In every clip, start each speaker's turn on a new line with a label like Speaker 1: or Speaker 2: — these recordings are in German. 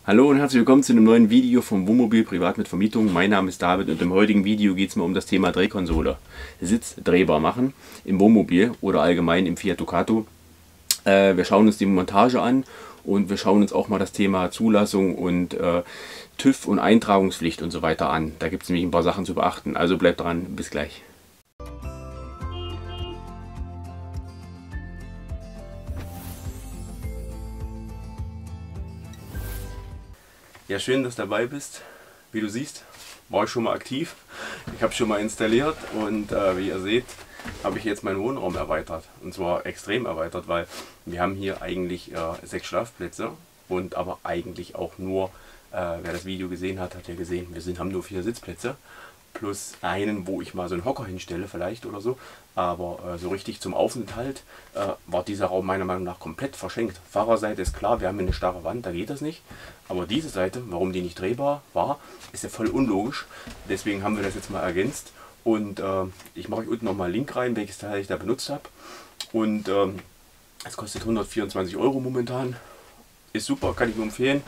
Speaker 1: Hallo und herzlich willkommen zu einem neuen Video vom Wohnmobil Privat mit Vermietung. Mein Name ist David und im heutigen Video geht es mir um das Thema Drehkonsole. Sitz drehbar machen im Wohnmobil oder allgemein im Fiat Ducato. Wir schauen uns die Montage an und wir schauen uns auch mal das Thema Zulassung und TÜV und Eintragungspflicht und so weiter an. Da gibt es nämlich ein paar Sachen zu beachten. Also bleibt dran, bis gleich. Ja, schön, dass du dabei bist. Wie du siehst, war ich schon mal aktiv. Ich habe schon mal installiert und wie ihr seht, habe ich jetzt meinen Wohnraum erweitert. Und zwar extrem erweitert, weil wir haben hier eigentlich 6 Schlafplätze und aber eigentlich auch nur, wer das Video gesehen hat, hat ja gesehen, haben nur 4 Sitzplätze. Plus einen, wo ich mal so einen Hocker hinstelle vielleicht oder so. Aber so richtig zum Aufenthalt war dieser Raum meiner Meinung nach komplett verschenkt. Fahrerseite ist klar, wir haben hier eine starre Wand, da geht das nicht. Aber diese Seite, warum die nicht drehbar war, ist ja voll unlogisch. Deswegen haben wir das jetzt mal ergänzt. Und ich mache euch unten nochmal einen Link rein, welches Teil ich da benutzt habe. Und es kostet 124 € momentan. Ist super, kann ich nur empfehlen.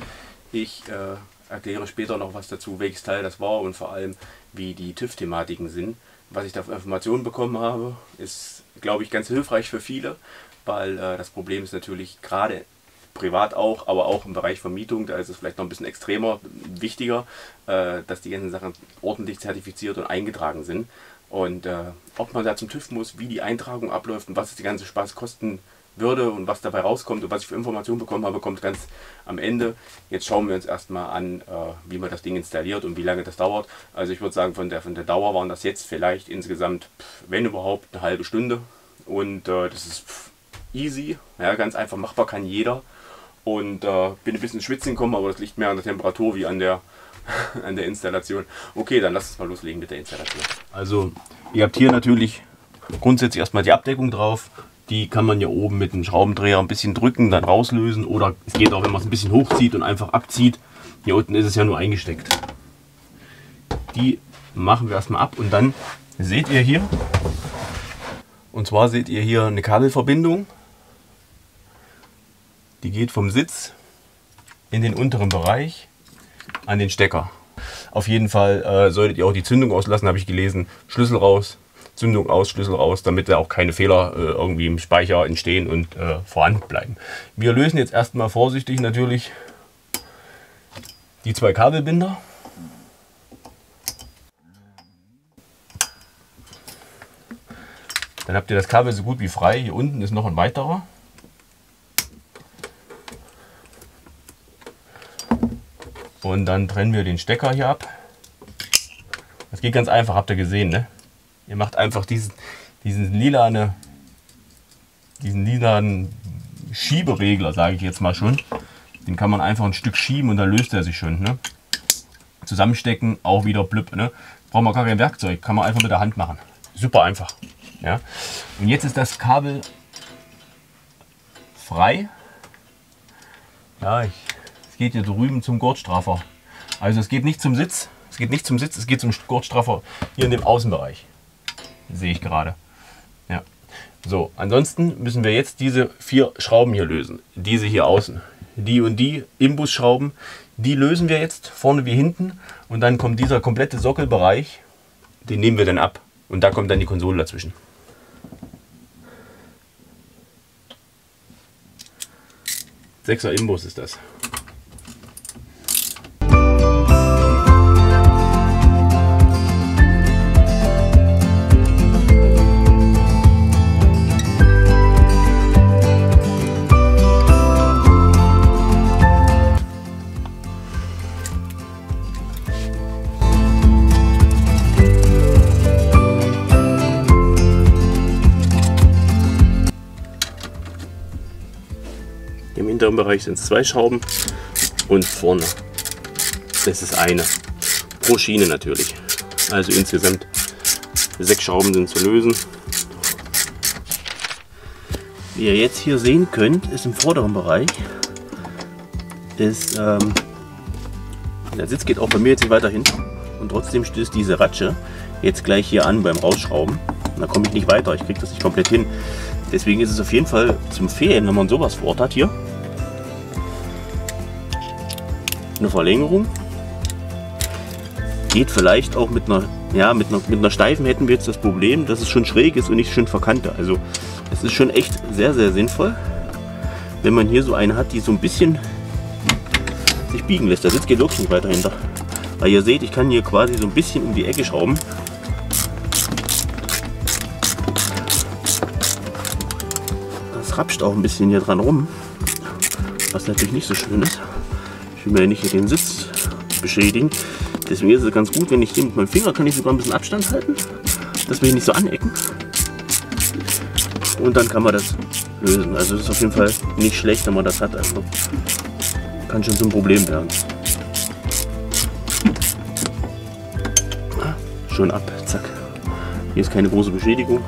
Speaker 1: Ich erkläre später noch was dazu, welches Teil das war und vor allem, wie die TÜV-Thematiken sind. Was ich da für Informationen bekommen habe, ist, glaube ich, ganz hilfreich für viele, weil das Problem ist natürlich gerade privat auch, aber auch im Bereich Vermietung, da ist es vielleicht noch ein bisschen extremer, wichtiger, dass die ganzen Sachen ordentlich zertifiziert und eingetragen sind. Und ob man da zum TÜV muss, wie die Eintragung abläuft und was es die ganze Spaß kosten würde und was dabei rauskommt und was ich für Informationen bekommen habe, kommt ganz am Ende. Jetzt schauen wir uns erstmal an, wie man das Ding installiert und wie lange das dauert. Also ich würde sagen, von der Dauer waren das jetzt vielleicht insgesamt, wenn überhaupt, eine halbe Stunde. Und das ist easy, ja, ganz einfach machbar, kann jeder. Und bin ein bisschen schwitzen gekommen, aber das liegt mehr an der Temperatur wie an der Installation. Okay, dann lasst uns mal loslegen mit der Installation. Also ihr habt hier natürlich grundsätzlich erstmal die Abdeckung drauf. Die kann man ja oben mit einem Schraubendreher ein bisschen drücken, dann rauslösen. Oder es geht auch, wenn man es ein bisschen hochzieht und einfach abzieht. Hier unten ist es ja nur eingesteckt. Die machen wir erstmal ab und dann seht ihr hier, und zwar seht ihr hier eine Kabelverbindung. Die geht vom Sitz in den unteren Bereich an den Stecker. Auf jeden Fall solltet ihr auch die Zündung auslassen, habe ich gelesen. Schlüssel raus. Zündung aus, Schlüssel raus, damit da auch keine Fehler irgendwie im Speicher entstehen und vorhanden bleiben. Wir lösen jetzt erstmal vorsichtig natürlich die 2 Kabelbinder. Dann habt ihr das Kabel so gut wie frei. Hier unten ist noch ein weiterer. Und dann trennen wir den Stecker hier ab. Das geht ganz einfach, habt ihr gesehen, ne? Ihr macht einfach diesen lilanen Schieberegler, sage ich jetzt mal schon. Den kann man einfach ein Stück schieben und dann löst er sich schon. Ne? Zusammenstecken, auch wieder blüpp. Ne? Braucht man gar kein Werkzeug, kann man einfach mit der Hand machen. Super einfach. Ja? Und jetzt ist das Kabel frei. Ja, es geht hier drüben zum Gurtstraffer. Also es geht nicht zum Sitz, es geht zum Gurtstraffer hier in dem Außenbereich. Sehe ich gerade. Ja. So, ansonsten müssen wir jetzt diese 4 Schrauben hier lösen. Diese hier außen. Die und die Imbusschrauben, die lösen wir jetzt vorne wie hinten. Und dann kommt dieser komplette Sockelbereich, den nehmen wir dann ab. Und da kommt dann die Konsole dazwischen. Sechser Imbus ist das. Im hinteren Bereich sind es 2 Schrauben und vorne das ist eine. Pro Schiene natürlich. Also insgesamt 6 Schrauben sind zu lösen. Wie ihr jetzt hier sehen könnt, ist im vorderen Bereich der Sitz geht auch bei mir jetzt nicht weiter hin und trotzdem stößt diese Ratsche jetzt gleich hier an beim Rausschrauben. Da komme ich nicht weiter, ich kriege das nicht komplett hin. Deswegen ist es auf jeden Fall zum Empfehlen, wenn man sowas vor Ort hat hier.
Speaker 2: eine Verlängerung. Geht vielleicht auch mit einer, ja, mit einer steifen hätten wir jetzt das Problem, dass es schon schräg ist und nicht schön verkannte. Also es ist schon echt sehr, sehr sinnvoll, wenn man hier so eine hat, die so ein bisschen sich biegen lässt. Der Sitz geht wirklich nicht weiter hinter. Weil ihr seht, ich kann hier quasi so ein bisschen um die Ecke schrauben. Das rapscht auch ein bisschen hier dran rum, was natürlich nicht so schön ist. Ich will mir ja nicht hier den Sitz beschädigen. Deswegen ist es ganz gut, wenn ich hier mit meinem Finger kann ich sogar ein bisschen Abstand halten, dass wir hier nicht so anecken. Und dann kann man das lösen. Also das ist auf jeden Fall nicht schlecht, wenn man das hat. Also kann schon zum Problem werden. Schon ab, zack. Hier ist keine große Beschädigung.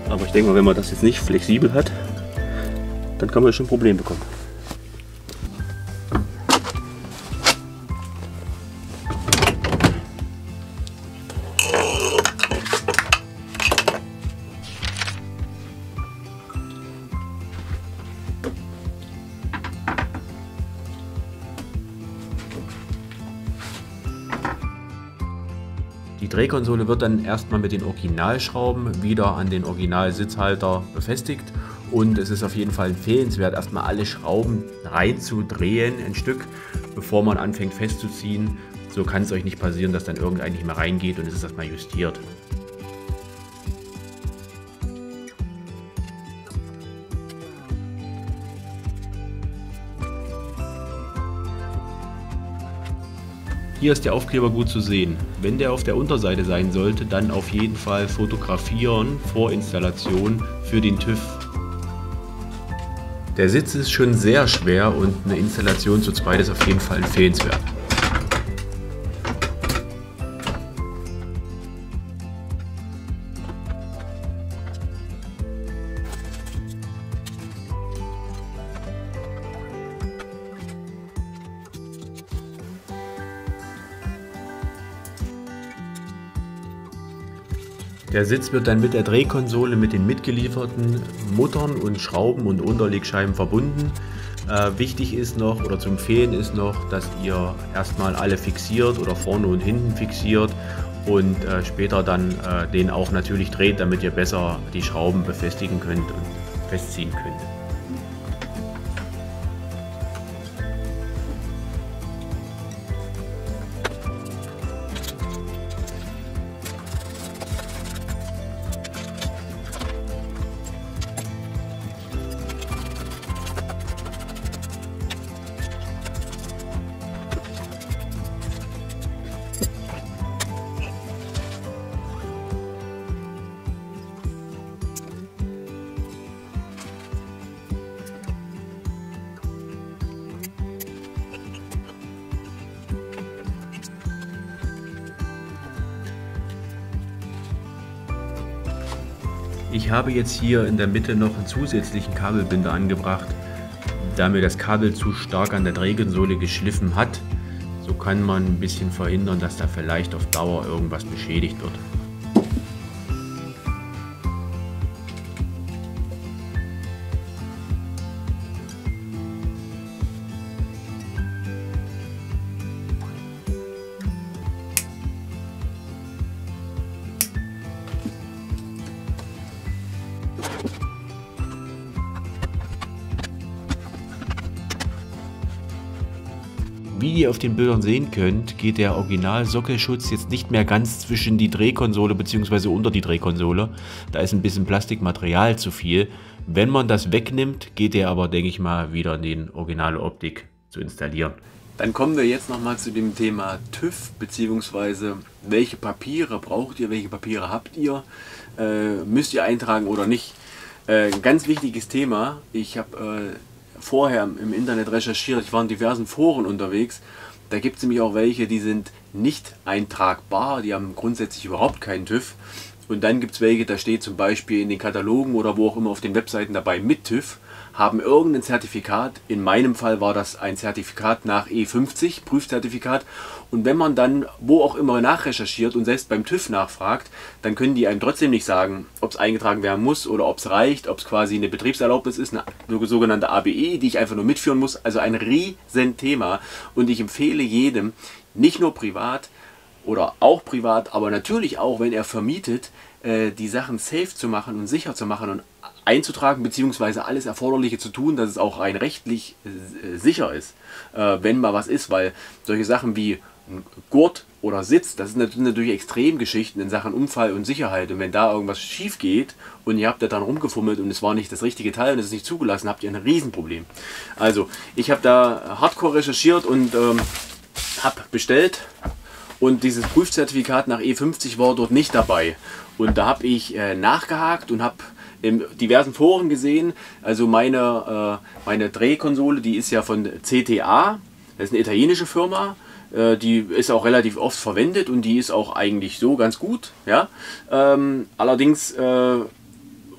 Speaker 2: Aber ich denke mal, wenn man das jetzt nicht flexibel hat, dann kann man schon ein Problem bekommen.
Speaker 3: Die Drehkonsole wird dann erstmal mit den Originalschrauben wieder an den Originalsitzhalter befestigt und es ist auf jeden Fall empfehlenswert, erstmal alle Schrauben reinzudrehen, ein Stück, bevor man anfängt festzuziehen. So kann es euch nicht passieren, dass dann irgendein nicht mehr reingeht und es ist erstmal justiert. Hier ist der Aufkleber gut zu sehen. Wenn der auf der Unterseite sein sollte, dann auf jeden Fall fotografieren vor Installation für den TÜV. Der Sitz ist schon sehr schwer und eine Installation zu zweit ist auf jeden Fall empfehlenswert. Der Sitz wird dann mit der Drehkonsole mit den mitgelieferten Muttern und Schrauben und Unterlegscheiben verbunden. Wichtig ist noch oder zu empfehlen ist noch, dass ihr erstmal alle fixiert oder vorne und hinten fixiert und später dann den auch natürlich dreht, damit ihr besser die Schrauben befestigen könnt und festziehen könnt. Ich habe jetzt hier in der Mitte noch einen zusätzlichen Kabelbinder angebracht, da mir das Kabel zu stark an der Drehkonsole geschliffen hat. So kann man ein bisschen verhindern, dass da vielleicht auf Dauer irgendwas beschädigt wird. Wie ihr auf den Bildern sehen könnt, geht der Original-Sockelschutz jetzt nicht mehr ganz zwischen die Drehkonsole bzw. unter die Drehkonsole. Da ist ein bisschen Plastikmaterial zu viel. Wenn man das wegnimmt, geht der aber, denke ich mal, wieder in die originale Optik zu installieren.
Speaker 1: Dann kommen wir jetzt nochmal zu dem Thema TÜV, beziehungsweise welche Papiere braucht ihr, welche Papiere habt ihr, müsst ihr eintragen oder nicht. Ein ganz wichtiges Thema, ich habe vorher im Internet recherchiert, ich war in diversen Foren unterwegs, da gibt es nämlich auch welche, die sind nicht eintragbar, die haben grundsätzlich überhaupt keinen TÜV. Und dann gibt es welche, da steht zum Beispiel in den Katalogen oder wo auch immer auf den Webseiten dabei mit TÜV,
Speaker 4: haben irgendein Zertifikat. In meinem Fall war das ein Zertifikat nach E50, Prüfzertifikat. Und wenn man dann wo auch immer nachrecherchiert und selbst beim TÜV nachfragt, dann können die einem trotzdem nicht sagen, ob es eingetragen werden muss oder ob es reicht, ob es quasi eine Betriebserlaubnis ist, eine sogenannte ABE, die ich einfach nur mitführen muss. Also ein riesen Thema. Und ich empfehle jedem, nicht nur privat oder auch privat, aber natürlich auch, wenn er vermietet, die Sachen safe zu machen und sicher zu machen und einzutragen, beziehungsweise alles Erforderliche zu tun, dass es auch rein rechtlich sicher ist, wenn mal was ist, weil solche Sachen wie ein Gurt oder Sitz, das sind natürlich Extremgeschichten in Sachen Unfall und Sicherheit, und wenn da irgendwas schief geht und ihr habt da dann rumgefummelt und es war nicht das richtige Teil und es ist nicht zugelassen, habt ihr ein Riesenproblem. Also ich habe da hardcore recherchiert und habe bestellt, und dieses Prüfzertifikat nach E50 war dort nicht dabei. Und da habe ich nachgehakt und habe in diversen Foren gesehen, also meine Drehkonsole, die ist ja von CTA, das ist eine italienische Firma, die ist auch relativ oft verwendet und die ist auch eigentlich so ganz gut. Ja? Allerdings,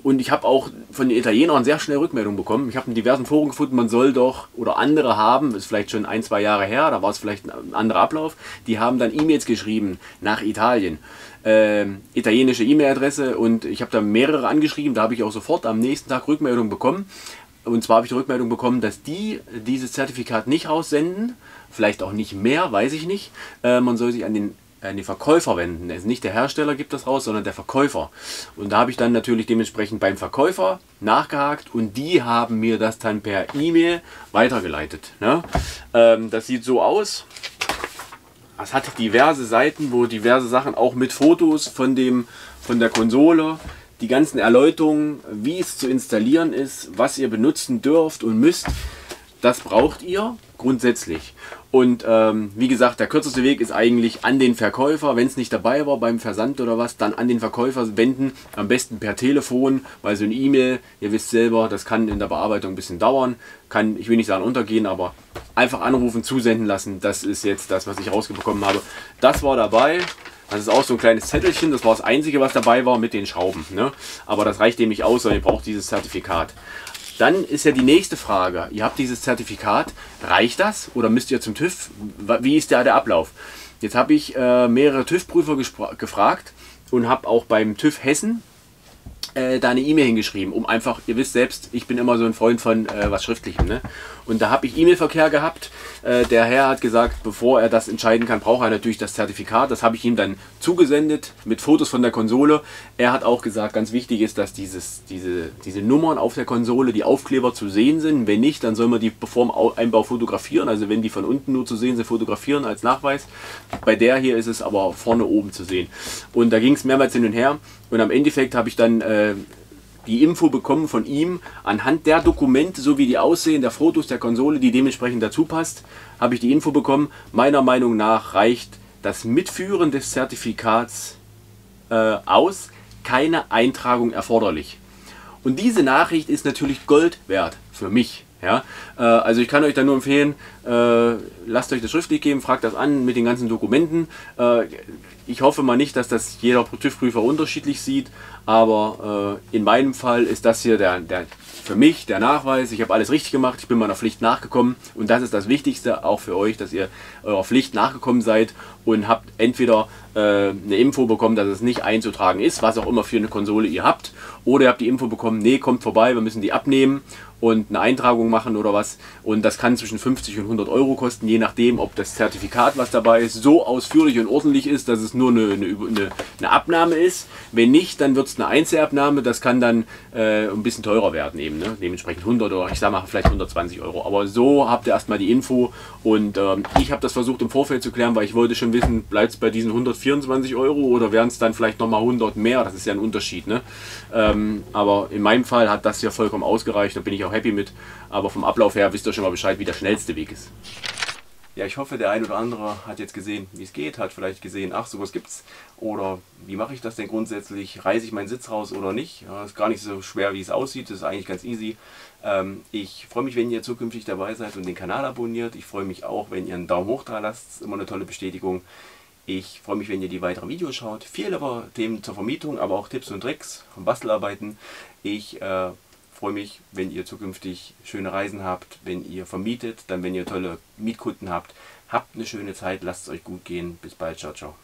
Speaker 4: und ich habe auch von den Italienern sehr schnell Rückmeldung bekommen. Ich habe in diversen Foren gefunden, man soll doch, oder andere haben, ist vielleicht schon 1, 2 Jahre her, da war es vielleicht ein anderer Ablauf, die haben dann E-Mails geschrieben nach Italien. Italienische E-Mail-Adresse, und ich habe da mehrere angeschrieben, da habe ich auch sofort am nächsten Tag Rückmeldung bekommen. Und zwar habe ich die Rückmeldung bekommen, dass die dieses Zertifikat nicht raussenden, vielleicht auch nicht mehr, weiß ich nicht. Man soll sich an den Verkäufer wenden. Also nicht der Hersteller gibt das raus, sondern der Verkäufer. Und da habe ich dann natürlich dementsprechend beim Verkäufer nachgehakt und die haben mir das dann per E-Mail weitergeleitet. Ne? Das sieht so aus. Es hat diverse Seiten, wo diverse Sachen auch mit Fotos von der Konsole, die ganzen Erläuterungen, wie es zu installieren ist, was ihr benutzen dürft und müsst, das braucht ihr grundsätzlich. Und wie gesagt, der kürzeste Weg ist eigentlich an den Verkäufer, wenn es nicht dabei war beim Versand oder was, dann an den Verkäufer wenden, am besten per Telefon, weil so eine E-Mail, ihr wisst selber, das kann in der Bearbeitung ein bisschen dauern, kann, ich will nicht sagen untergehen, aber einfach anrufen, zusenden lassen, das ist jetzt das, was ich rausbekommen habe. Das war dabei. Das ist auch so ein kleines Zettelchen, das war das Einzige, was dabei war mit den Schrauben. Ne? Aber das reicht dem nicht aus, sondern ihr braucht dieses Zertifikat. Dann ist ja die nächste Frage, ihr habt dieses Zertifikat, reicht das oder müsst ihr zum TÜV? Wie ist der Ablauf? Jetzt habe ich mehrere TÜV-Prüfer gefragt und habe auch beim TÜV Hessen da eine E-Mail hingeschrieben, um einfach, ihr wisst selbst, ich bin immer so ein Freund von was Schriftlichem. Ne? Und da habe ich E-Mail-Verkehr gehabt. Der Herr hat gesagt, bevor er das entscheiden kann, braucht er natürlich das Zertifikat. Das habe ich ihm dann zugesendet mit Fotos von der Konsole. Er hat auch gesagt, ganz wichtig ist, dass diese Nummern auf der Konsole, die Aufkleber zu sehen sind. Wenn nicht, dann soll man die vor dem Einbau fotografieren. Also wenn die von unten nur zu sehen sind, fotografieren als Nachweis. Bei der hier ist es aber vorne oben zu sehen. Und da ging es mehrmals hin und her. Und am Endeffekt habe ich dann die Info bekommen von ihm, anhand der Dokumente, so wie die aussehen, der Fotos der Konsole, die dementsprechend dazu passt, habe ich die Info bekommen. Meiner Meinung nach reicht das Mitführen des Zertifikats aus, keine Eintragung erforderlich. Und diese Nachricht ist natürlich Gold wert für mich. Ja? Also ich kann euch da nur empfehlen, lasst euch das schriftlich geben, fragt das an mit den ganzen Dokumenten. Ich hoffe mal nicht, dass das jeder TÜV-Prüfer unterschiedlich sieht, aber in meinem Fall ist das hier für mich der Nachweis. Ich habe alles richtig gemacht, ich bin meiner Pflicht nachgekommen und das ist das Wichtigste auch für euch, dass ihr eurer Pflicht nachgekommen seid und habt entweder eine Info bekommen, dass es nicht einzutragen ist, was auch immer für eine Konsole ihr habt, oder ihr habt die Info bekommen, nee, kommt vorbei, wir müssen die abnehmen und eine Eintragung machen oder was, und das kann zwischen 50 und 100 Euro kosten, je nachdem, ob das Zertifikat, was dabei ist, so ausführlich und ordentlich ist, dass es nur eine Abnahme ist. Wenn nicht, dann wird es eine Einzelabnahme, das kann dann ein bisschen teurer werden eben, ne? Dementsprechend 100 oder ich sage mal vielleicht 120 Euro, aber so habt ihr erstmal die Info und ich habe das versucht im Vorfeld zu klären, weil ich wollte schon wissen, bleibt es bei diesen 124 Euro oder wären es dann vielleicht nochmal 100 mehr, das ist ja ein Unterschied, ne? Aber in meinem Fall hat das hier vollkommen ausgereicht, da bin ich auch happy mit, aber vom Ablauf her wisst ihr schon mal Bescheid, wie der schnellste Weg ist.
Speaker 1: Ja, ich hoffe, der ein oder andere hat jetzt gesehen, wie es geht, hat vielleicht gesehen, ach, sowas gibt's, oder wie mache ich das denn grundsätzlich, reiße ich meinen Sitz raus oder nicht, ja, ist gar nicht so schwer, wie es aussieht, das ist eigentlich ganz easy. Ich freue mich, wenn ihr zukünftig dabei seid und den Kanal abonniert, ich freue mich auch, wenn ihr einen Daumen hoch da lasst, das ist immer eine tolle Bestätigung. Ich freue mich, wenn ihr die weiteren Videos schaut, viele Themen zur Vermietung, aber auch Tipps und Tricks von Bastelarbeiten. Ich freue mich, wenn ihr zukünftig schöne Reisen habt, wenn ihr vermietet, dann wenn ihr tolle Mietkunden habt. Habt eine schöne Zeit, lasst es euch gut gehen. Bis bald, ciao, ciao.